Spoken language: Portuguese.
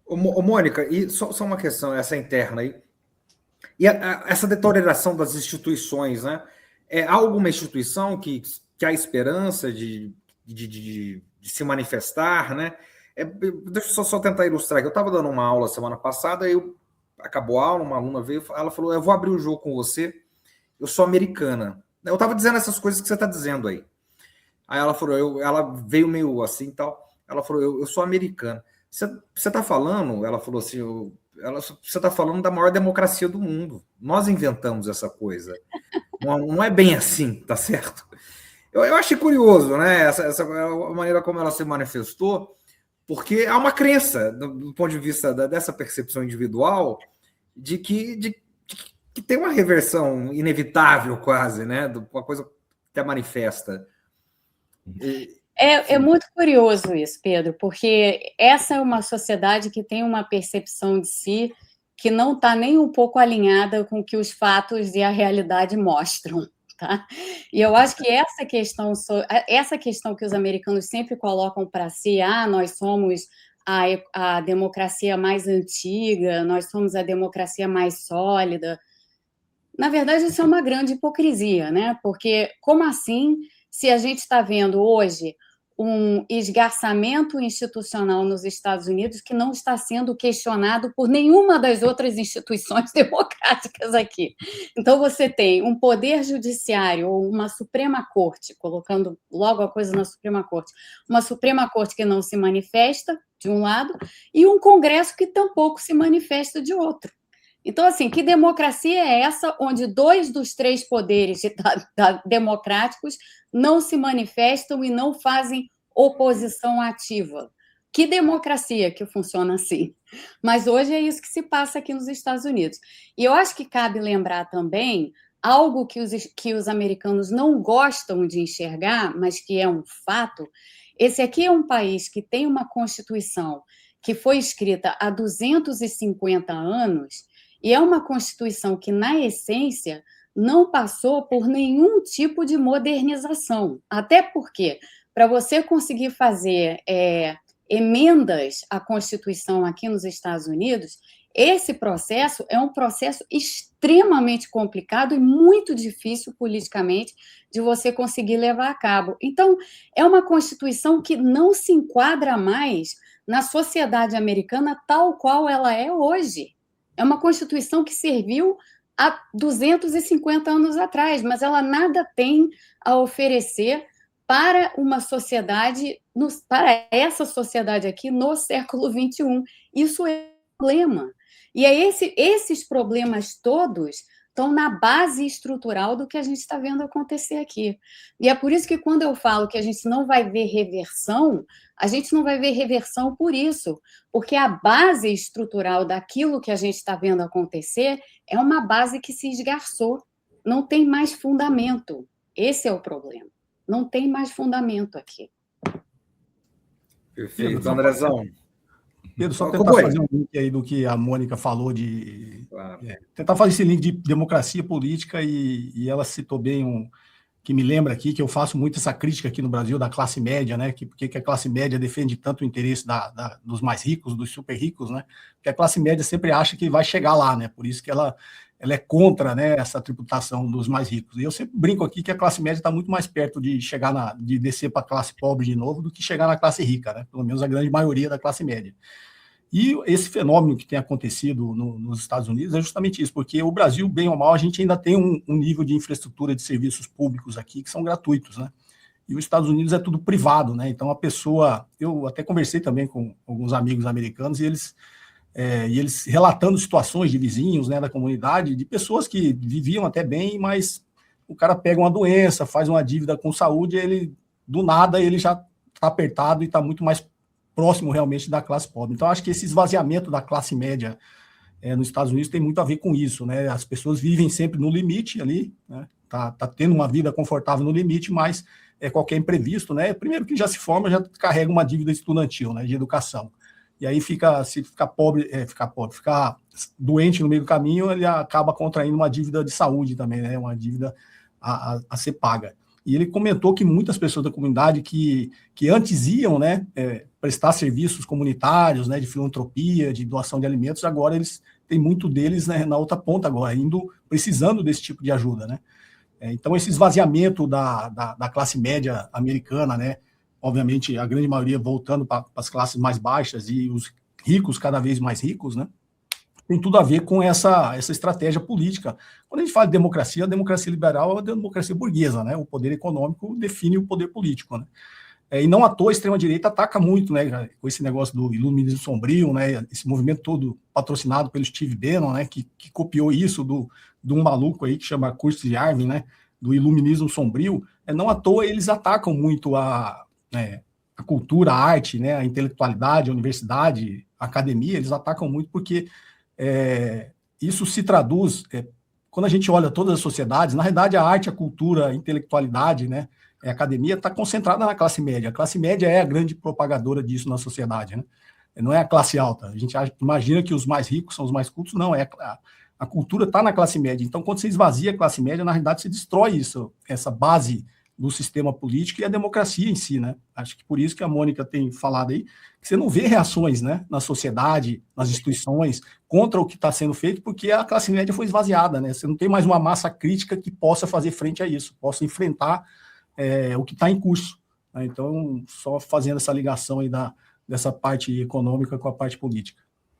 Ô, Mônica, e só uma questão, essa interna aí. E essa deterioração das instituições, né? Há alguma instituição que há esperança de se manifestar, né? Deixa eu só tentar ilustrar. Eu estava dando uma aula semana passada, acabou a aula, uma aluna veio, ela falou, eu vou abrir o jogo com você, eu sou americana. Eu estava dizendo essas coisas que você está dizendo aí. Aí ela falou, ela veio meio assim e tal, ela falou, eu sou americana. Você está falando, ela falou assim, você está falando da maior democracia do mundo. Nós inventamos essa coisa. Não é bem assim, tá certo? Eu achei curioso, né? Essa maneira como ela se manifestou, porque há uma crença, do ponto de vista dessa percepção individual, de que tem uma reversão inevitável, quase, né? Uma coisa até manifesta. É muito curioso isso, Pedro, porque essa é uma sociedade que tem uma percepção de si que não está nem um pouco alinhada com o que os fatos e a realidade mostram. Tá? E eu acho que essa questão que os americanos sempre colocam para si, nós somos a democracia mais antiga, nós somos a democracia mais sólida. Na verdade, isso é uma grande hipocrisia, né? Porque como assim, se a gente está vendo hoje um esgarçamento institucional nos Estados Unidos que não está sendo questionado por nenhuma das outras instituições democráticas aqui. Então, você tem um poder judiciário ou uma Suprema Corte, colocando logo a coisa na Suprema Corte, uma Suprema Corte que não se manifesta, de um lado, e um Congresso que tampouco se manifesta de outro. Então, assim, que democracia é essa onde 2 dos 3 poderes democráticos não se manifestam e não fazem oposição ativa? Que democracia que funciona assim? Mas hoje é isso que se passa aqui nos Estados Unidos. E eu acho que cabe lembrar também algo que os americanos não gostam de enxergar, mas que é um fato. Esse aqui é um país que tem uma Constituição que foi escrita há 250 anos, e é uma Constituição que, na essência, não passou por nenhum tipo de modernização. Até porque, para você conseguir fazer emendas à Constituição aqui nos Estados Unidos, esse processo é um processo extremamente complicado e muito difícil politicamente de você conseguir levar a cabo. Então, é uma Constituição que não se enquadra mais na sociedade americana tal qual ela é hoje. É uma Constituição que serviu há 250 anos atrás, mas ela nada tem a oferecer para uma sociedade, para essa sociedade aqui no século XXI. Isso é um problema. E esses problemas todos estão na base estrutural do que a gente está vendo acontecer aqui. E é por isso que quando eu falo que a gente não vai ver reversão, a gente não vai ver reversão por isso, porque a base estrutural daquilo que a gente está vendo acontecer é uma base que se esgarçou, não tem mais fundamento. Esse é o problema. Não tem mais fundamento aqui. Perfeito, Andrezão. Pedro, só tentar fazer um link aí do que a Mônica falou tentar fazer esse link de democracia política e ela citou bem que me lembra aqui, que eu faço muito essa crítica aqui no Brasil da classe média, né? Porque a classe média defende tanto o interesse dos mais ricos, dos super ricos, né? Porque a classe média sempre acha que vai chegar lá, né? Por isso que ela é contra, né, essa tributação dos mais ricos. E eu sempre brinco aqui que a classe média está muito mais perto de chegar de descer para a classe pobre de novo do que chegar na classe rica, né? Pelo menos a grande maioria da classe média. E esse fenômeno que tem acontecido nos Estados Unidos é justamente isso, porque o Brasil, bem ou mal, a gente ainda tem um nível de infraestrutura de serviços públicos aqui que são gratuitos, né? E os Estados Unidos é tudo privado, né? Então eu até conversei também com alguns amigos americanos e eles relatando situações de vizinhos, né, da comunidade, de pessoas que viviam até bem, mas o cara pega uma doença, faz uma dívida com saúde, do nada ele já está apertado e está muito mais próximo realmente da classe pobre. Então, acho que esse esvaziamento da classe média nos Estados Unidos tem muito a ver com isso, né? As pessoas vivem sempre no limite ali, né? Tá tendo uma vida confortável no limite, mas qualquer imprevisto, né? Primeiro que já se forma, já carrega uma dívida estudantil, né? De educação. E aí se ficar doente no meio do caminho, ele acaba contraindo uma dívida de saúde também, né? Uma dívida a ser paga. e ele comentou que muitas pessoas da comunidade que antes iam, né, prestar serviços comunitários, né, de filantropia, de doação de alimentos, agora tem muito deles, né, na outra ponta agora, precisando desse tipo de ajuda, né. Então, esse esvaziamento da classe média americana, né, obviamente a grande maioria voltando para as classes mais baixas e os ricos cada vez mais ricos, né, tem tudo a ver com essa estratégia política. Quando a gente fala de democracia, a democracia liberal é a democracia burguesa, né? O poder econômico define o poder político, né? E não à toa a extrema-direita ataca muito, né? Com esse negócio do iluminismo sombrio, né? Esse movimento todo patrocinado pelo Steve Bannon, né? Que copiou isso de um maluco aí que chama Curtis Yarvin, né? Do iluminismo sombrio. Não à toa eles atacam muito a cultura, a arte, né? A intelectualidade, a universidade, a academia. Eles atacam muito porque isso se traduz, quando a gente olha todas as sociedades, na realidade a arte, a cultura, a intelectualidade, né, a academia está concentrada na classe média. A classe média é a grande propagadora disso na sociedade, né? Não é a classe alta. A gente imagina que os mais ricos são os mais cultos, não, a cultura está na classe média. Então, quando você esvazia a classe média, na realidade você destrói isso, essa base do sistema político e a democracia em si, né? Acho que por isso que a Mônica tem falado aí, que você não vê reações, né, na sociedade, nas instituições, contra o que está sendo feito, porque a classe média foi esvaziada, né? Você não tem mais uma massa crítica que possa fazer frente a isso, possa enfrentar o que está em curso, né? Então, só fazendo essa ligação aí dessa parte econômica com a parte política.